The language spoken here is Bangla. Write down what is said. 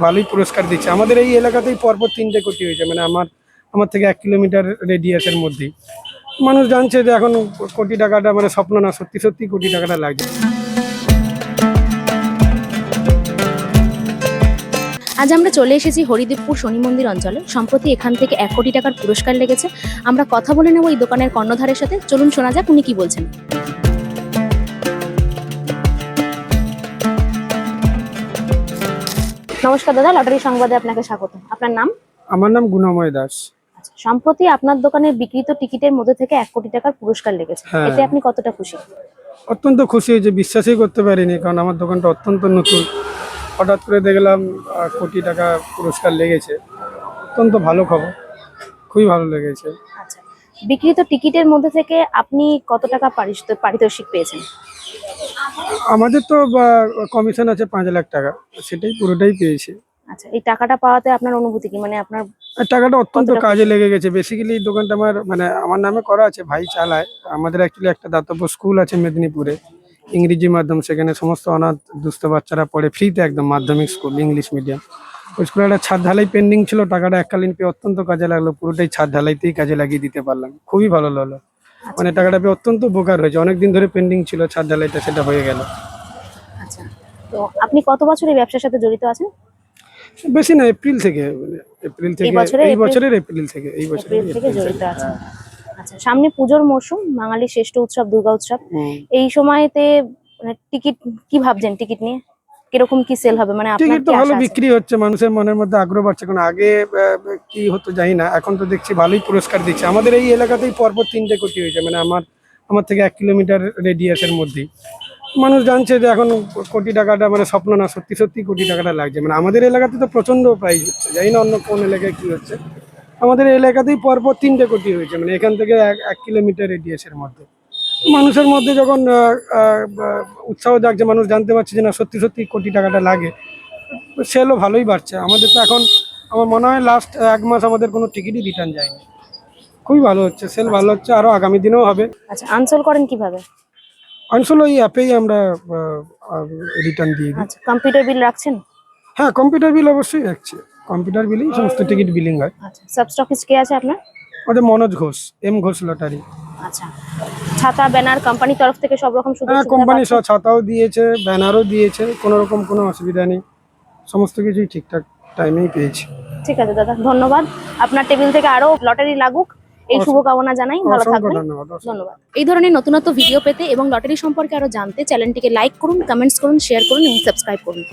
ভালোই পুরস্কার দিচ্ছে। আমাদের এই এলাকাতেই পরপর 3টে কোটি হয়েছে, মানে আমার থেকে 1 কিলোমিটার রেডিয়াসের মধ্যেই। মানুষ জানছে যে এখন কোটি টাকাটা মানে স্বপ্ন না, সত্যি সত্যি কোটি টাকাটা লাগছে। আজ আমরা চলে এসেছি হরিদেবপুর শনি মন্দির অঞ্চলে। সম্প্রতি এখান থেকে 1 কোটি টাকার পুরস্কার লেগেছে। আমরা কথা বলে নেব এই দোকানের কর্ণধারের সাথে। চলুন শোনা যাক উনি কি বলছেন। নমস্কার দাদা, লটারি সংবাদে আপনাকে স্বাগত। আপনার নাম? আমার নাম গুণময় দাস। আচ্ছা, সম্প্রতি আপনার দোকানে বিক্রিত টিকিটের মধ্যে থেকে 1 কোটি টাকার পুরস্কার লেগেছে। হ্যাঁ। এতে আপনি কতটা খুশি? অত্যন্ত খুশি হয়েছে, বিশ্বাসই করতে পারিনি, কারণ আমার দোকানটা অত্যন্ত নতুন। হঠাৎ করে দেখলাম কোটি টাকা পুরস্কার লেগেছে। অত্যন্ত ভালো খবর, খুবই ভালো লেগেছে। আচ্ছা, বিক্রিত টিকিটের মধ্যে থেকে আপনি কত টাকা পারিতোষিক পেয়েছেন? আমাদের তো কমিশন আছে 5 লাখ টাকা, সেটাই পুরোটাই পেয়েছি। আচ্ছা, এই টাকাটা পাওয়াতে আপনার অনুভূতি কি? মানে আপনার আর টাকাটা অত্যন্ত কতটা কাজে লেগে গেছে। বেসিক্যালি এই দোকানটা আমার নামে করা আছে, ভাই চালায়। আমাদের অ্যাকচুয়ালি একটা দাতব্য স্কুল আছে মেদিনীপুরে, ইংরেজি মাধ্যম। সেখানে সমস্ত অনাথ দুস্থ বাচ্চারা পড়ে ফ্রিতে, একদম মাধ্যমিক স্কুল, ইংলিশ মিডিয়াম। ওই স্কুলে একটা ছাদ ঢালাই পেন্ডিং ছিল, টাকাটা এককালীন পেয়ে অত্যন্ত কাজে লাগলো। পুরোটাই ছাদ ঢালাইতেই কাজে লাগিয়ে দিতে পারলাম, খুবই ভালো লাগলো। মানে টাকাটা পেয়ে অত্যন্ত উপকার হয়েছে। অনেকদিন ধরে পেন্ডিং ছিল ছাদ ঢালাইটা, সেটা হয়ে গেল। আচ্ছা, তো আপনি কত বছর এই ব্যবসার সাথে জড়িত আছেন? বেশি না, এপ্রিল থেকে, এই বছরের এপ্রিল থেকে জড়িত আছেন। আচ্ছা, সামনে পুজোর মরশুম, বাঙালির শ্রেষ্ঠ উৎসব দুর্গা উৎসব। এই সময়তে মানে টিকিট কি ভাবছেন? টিকিট নিয়ে কিরকম কি সেল হবে? মানে আপনার টিকিট তো কি ভালো আশা আছে? বিক্রি হচ্ছে, মানুষের মনের মধ্যে আগ্রহ বাড়ছে। কারণ আগে কি হতো জানি না, এখন তো দেখছি ভালোই পুরস্কার দিচ্ছে। আমাদের এই এলাকাতেই পরপর 3টে কোটি হয়েছে, মানে আমার থেকে 1 কিলোমিটার রেডিয়াসের মধ্যেই। মানুষ জানছে যে এখন কোটি টাকাটা মানে স্বপ্ন না, সত্যি সত্যি কোটি টাকাটা লাগছে। মানে আমাদের এলাকাতে তো প্রচন্ড প্রাইস হচ্ছে, জানি না অন্য কোন এলাকায় কি হচ্ছে। আমাদের এলাকাতেই পরপর 3টে কোটি হয়েছে, মানে এখান থেকে 1 কিলোমিটার রেডিয়াসের মধ্যে। মানুষের মধ্যে যখন উৎসাহ জাগছে, মানুষ জানতে পারছে যে না, সত্যি সত্যি কোটি টাকাটা লাগে, সেলও ভালোই বাড়ছে। আমাদের তো এখন আমার মনে হয় লাস্ট 1 মাস আমাদের কোনো টিকিটই রিটার্ন যায়নি। খুবই ভালো হচ্ছে, সেল ভালো হচ্ছে, আরো আগামী দিনেও হবে। আচ্ছা, আনসোল করেন কিভাবে? আসলে ওই অ্যাপেই আমরা রিটার্ন দিয়ে দিই। আচ্ছা, কম্পিউটার বিল রাখছেন? হ্যাঁ, কম্পিউটার বিল অবশ্যই রাখছি। কম্পিউটার বিলেই সমস্ত টিকিট বিলিং হয়। আচ্ছা, সাবস্টকিস্ট কে আছে আপনার? ওদের মনোজ ঘোষ, এম ঘোষ লটারি। আচ্ছা, ছাতা ব্যানার কোম্পানির তরফ থেকে সব রকম সুযোগ হ্যাঁ, সুবিধা কোম্পানি পাচ্ছেন? ছাতাও দিয়েছে, ব্যানারও দিয়েছে, কোনো রকম কোনো অসুবিধা নেই। সমস্ত কিছুই ঠিকঠাক টাইমেই পেয়েছি। ঠিক আছে দাদা, ধন্যবাদ। আপনার টেবিল থেকে আরো লটারি লাগুক, এই শুভকামনা জানাই। ভালো অসংখ্য থাকবেন। ধন্যবাদ। ধন্যবাদ। এই ধরনের নতুন নতুন ভিডিও পেতে এবং লটারি সম্পর্কে আরো জানতে চ্যানেলটিকে লাইক করুন, কমেন্টস করুন, শেয়ার করুন এবং সাবস্ক্রাইব করুন।